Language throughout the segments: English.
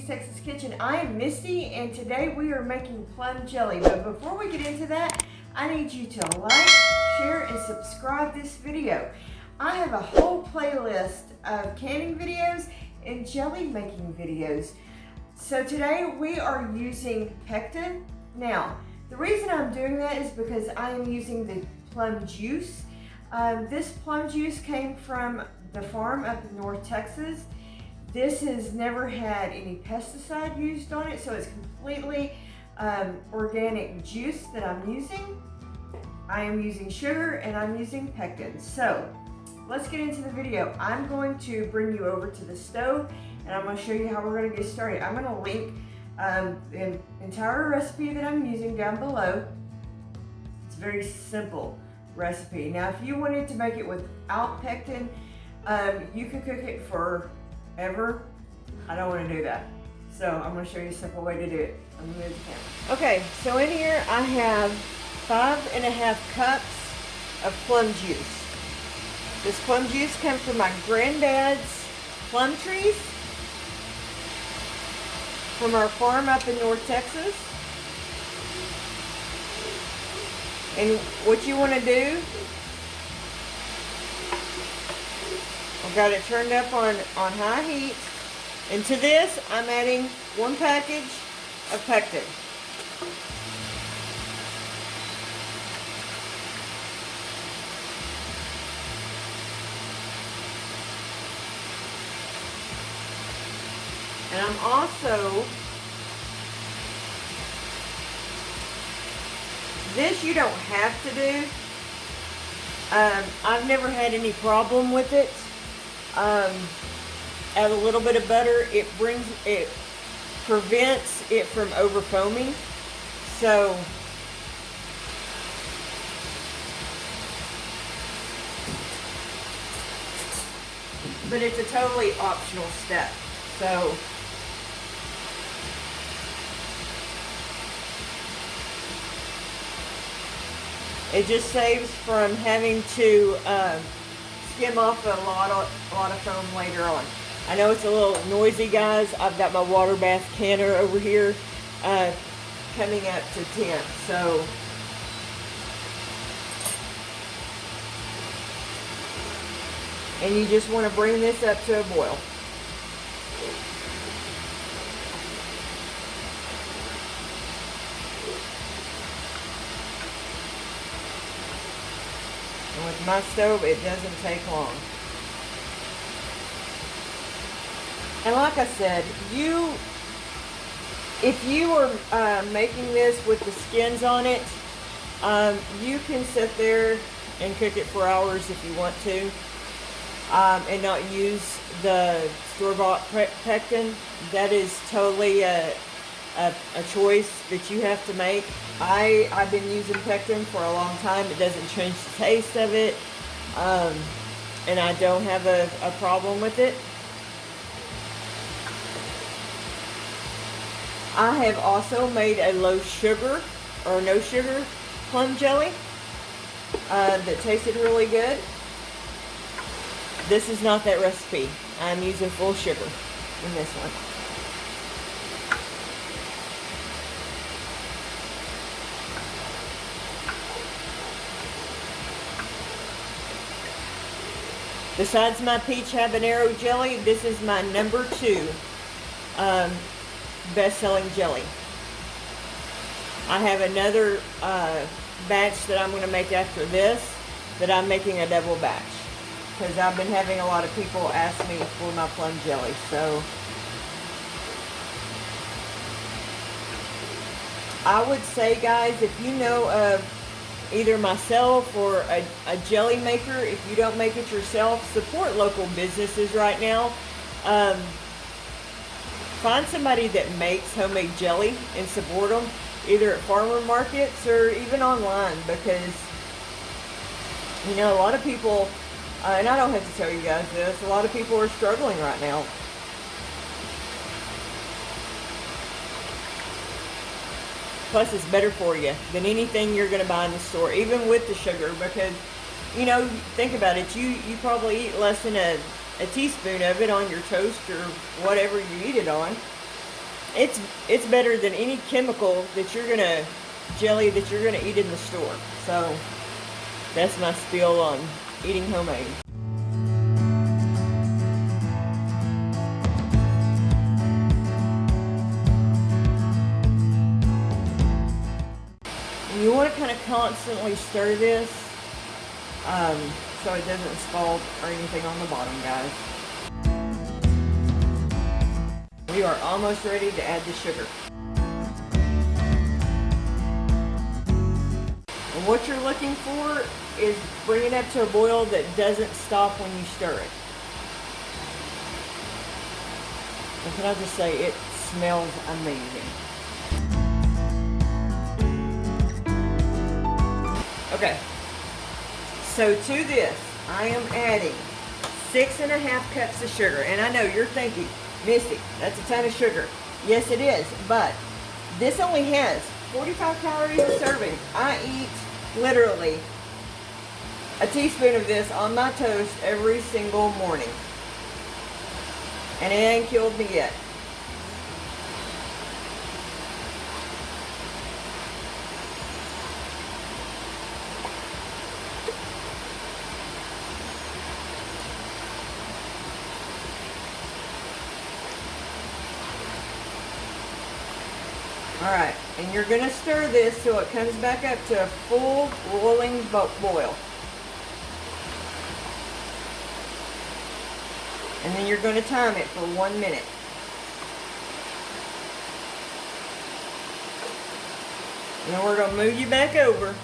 Texas Kitchen. I am Misty, and today we are making plum jelly. But before we get into that, I need you to like, share, and subscribe this video. I have a whole playlist of canning videos and jelly making videos. So today we are using pectin. Now, the reason I'm doing that is because I am using the plum juice. This plum juice came from the farm up in North Texas. This has never had any pesticide used on it, so it's completely organic juice that I'm using. I am using sugar and I'm using pectin. So let's get into the video. I'm going to bring you over to the stove and I'm going to show you how we're going to get started. I'm going to link the entire recipe that I'm using down below. It's a very simple recipe. Now, if you wanted to make it without pectin, you could cook it forever. I don't want to do that. So I'm going to show you a simple way to do it. I'm going to move the camera. Okay, so in here I have 5.5 cups of plum juice. This plum juice comes from my granddad's plum trees from our farm up in North Texas. And what you want to do, I've got it turned up on high heat. And to this, I'm adding 1 package of pectin. And I'm also, this you don't have to do. I've never had any problem with it. Add a little bit of butter. It prevents it from over foaming. So but it's a totally optional step. So it just saves from having to skim off a lot of foam later on. I know it's a little noisy, guys. I've got my water bath canner over here coming up to temp. So and you just want to bring this up to a boil. And with my stove, it doesn't take long. And like I said, if you were making this with the skins on it, you can sit there and cook it for hours if you want to, and not use the store-bought pectin. That is totally a choice that you have to make. I've been using pectin for a long time. It doesn't change the taste of it, and I don't have a problem with it. I have also made a low sugar or no sugar plum jelly that tasted really good. This is not that recipe. I'm using full sugar in this one. Besides my peach habanero jelly, this is my number 2 best-selling jelly. I have another batch that I'm going to make after this, that I'm making a double batch because I've been having a lot of people ask me for my plum jelly. So I would say, guys, if you know of either myself or a jelly maker, if you don't make it yourself, support local businesses right now. Find somebody that makes homemade jelly and support them, either at farmer markets or even online, because, you know, a lot of people, and I don't have to tell you guys this, a lot of people are struggling right now. Plus, it's better for you than anything you're going to buy in the store, even with the sugar, because, you know, think about it, you probably eat less than a teaspoon of it on your toast or whatever you eat it on. It's better than any chemical that jelly that you're gonna eat in the store. So that's my spiel on eating homemade. And you want to kind of constantly stir this so it doesn't scald or anything on the bottom, guys. We are almost ready to add the sugar. And what you're looking for is bring it up to a boil that doesn't stop when you stir it. And can I just say, it smells amazing. Okay, so to this, I am adding 6.5 cups of sugar. And I know you're thinking, Misty, that's a ton of sugar. Yes, it is, but this only has 45 calories a serving. I eat literally a teaspoon of this on my toast every single morning. And it ain't killed me yet. Alright, and you're going to stir this so it comes back up to a full rolling boil. And then you're going to time it for 1 minute. And then we're going to move you back over,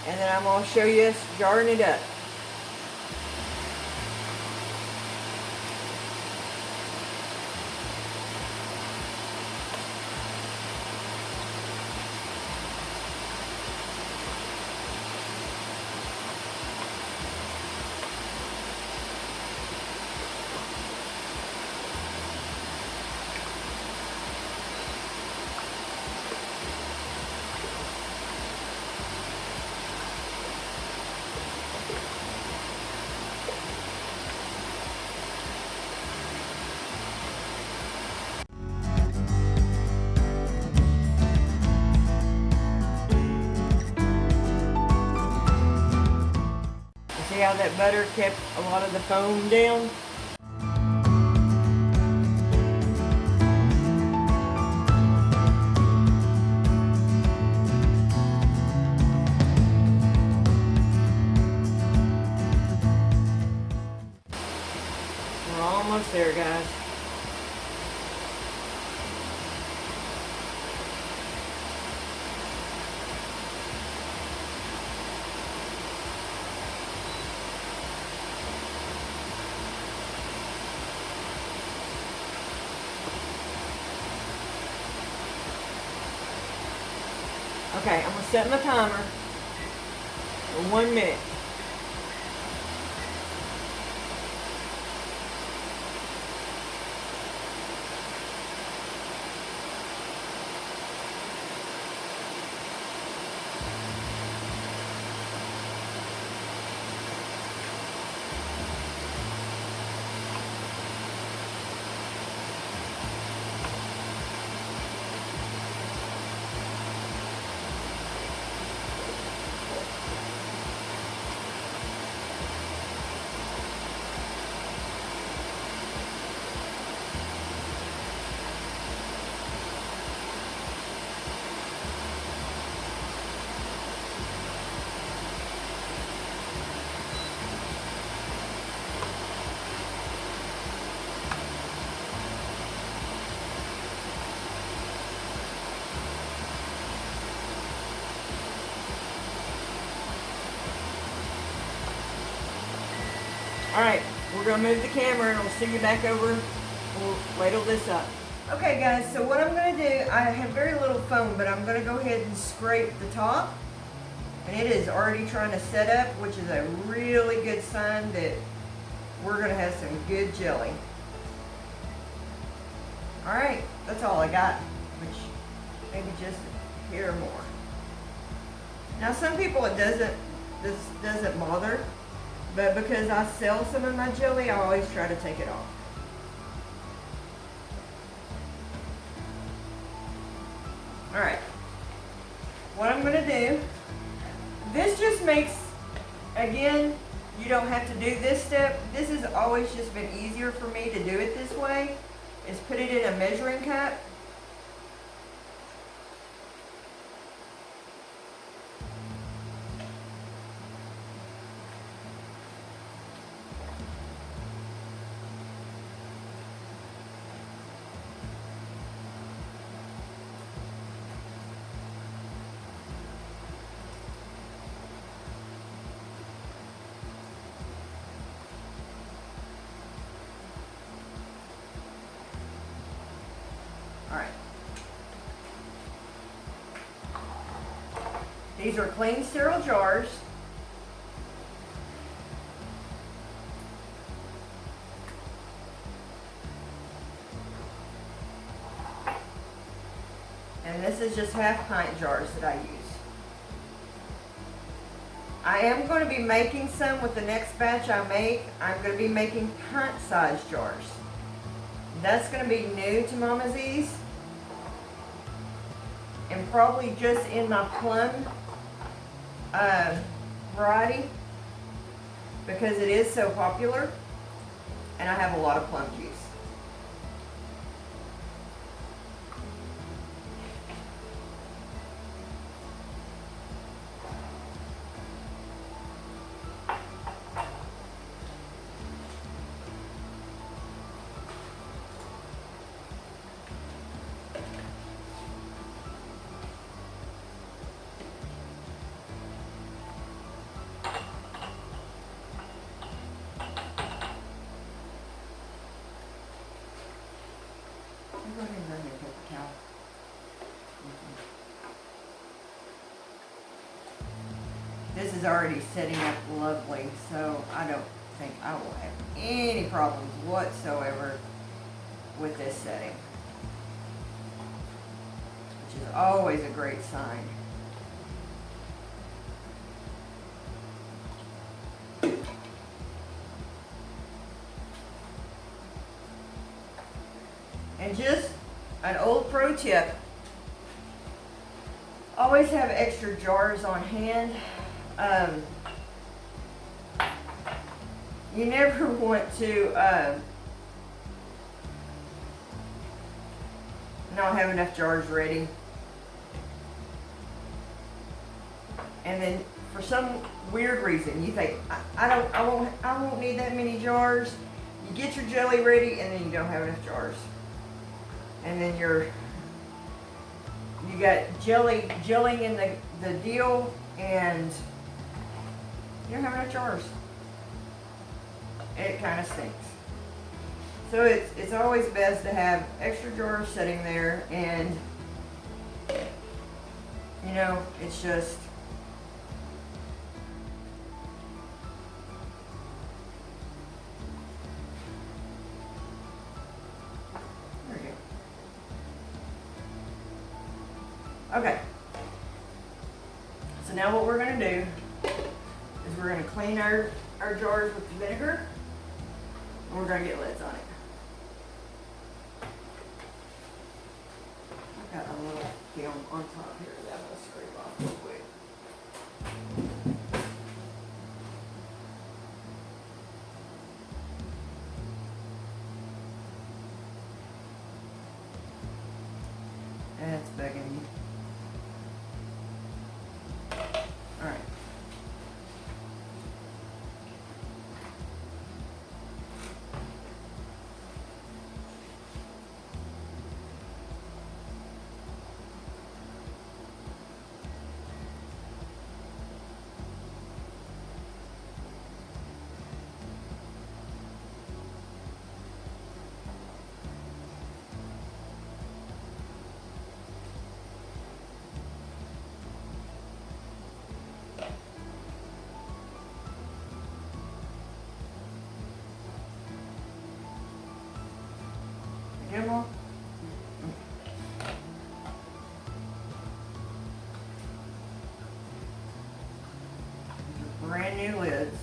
and then I'm going to show you us jarring it up. See how that butter kept a lot of the foam down? We're almost there, guys. Okay, I'm going to set my timer for 1 minute. Alright, we're going to move the camera and we'll see you back over. We'll ladle this up. Okay guys, so what I'm going to do, I have very little foam, but I'm going to go ahead and scrape the top. And it is already trying to set up, which is a really good sign that we're going to have some good jelly. Alright, that's all I got, which maybe just a hair more. Now some people this doesn't bother. But because I sell some of my jelly, I always try to take it off. what I'm going to do, this just makes, again, you don't have to do this step. This has always just been easier for me to do it this way, is put it in a measuring cup. Alright. These are clean, sterile jars. And this is just half pint jars that I use. I am going to be making some with the next batch I make. I'm going to be making pint size jars. That's going to be new to Mama Z's, and probably just in my Plum variety, because it is so popular and I have a lot of plum juice. Go ahead and run your paper towel. This is already setting up lovely, so I don't think I will have any problems whatsoever with this setting, which is always a great sign. And just an old pro tip, always have extra jars on hand. You never want to not have enough jars ready. And then for some weird reason you think, I won't need that many jars. You get your jelly ready and then you don't have enough jars. And then you got gelling in the deal, and you don't have enough jars. It kind of stinks. So it's always best to have extra jars sitting there, and you know, it's just okay, so now what we're going to do is we're going to clean our jars with vinegar, and we're going to get lids on it. I've got a little film on top here that I'm going to scrape off real quick. That's bugging me. All right. Get more? Brand new lids.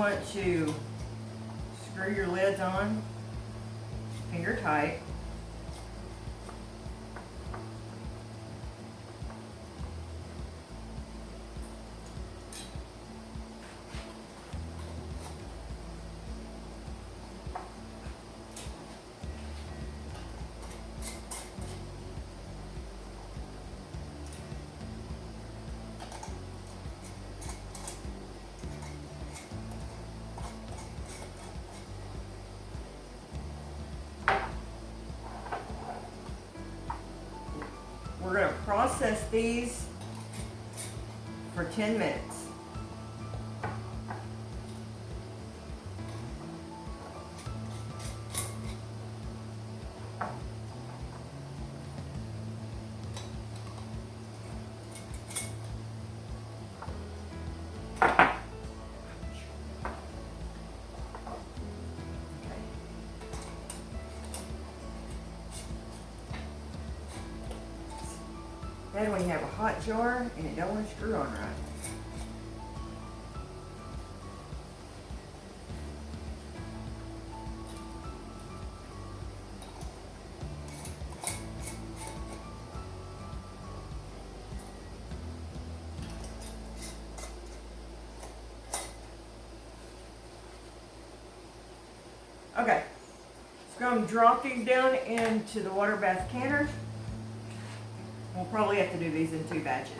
want to screw your lids on, finger tight. We're going to process these for 10 minutes. Then when you have a hot jar and it don't want to screw on right. Okay, so I'm going to drop these down into the water bath canners. We'll probably have to do these in 2 batches.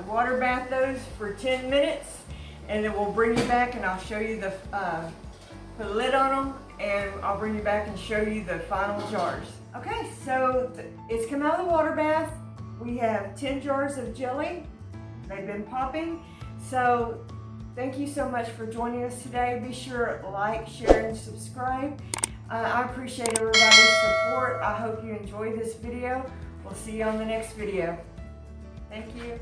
Water bath those for 10 minutes, and then we'll bring you back and I'll show you the put a lid on them, and I'll bring you back and show you the final jars. Okay, so it's come out of the water bath. We have 10 jars of jelly. They've been popping. So thank you so much for joining us today. Be sure to like, share, and subscribe. I appreciate everybody's support. I hope you enjoyed this video. We'll see you on the next video. Thank you.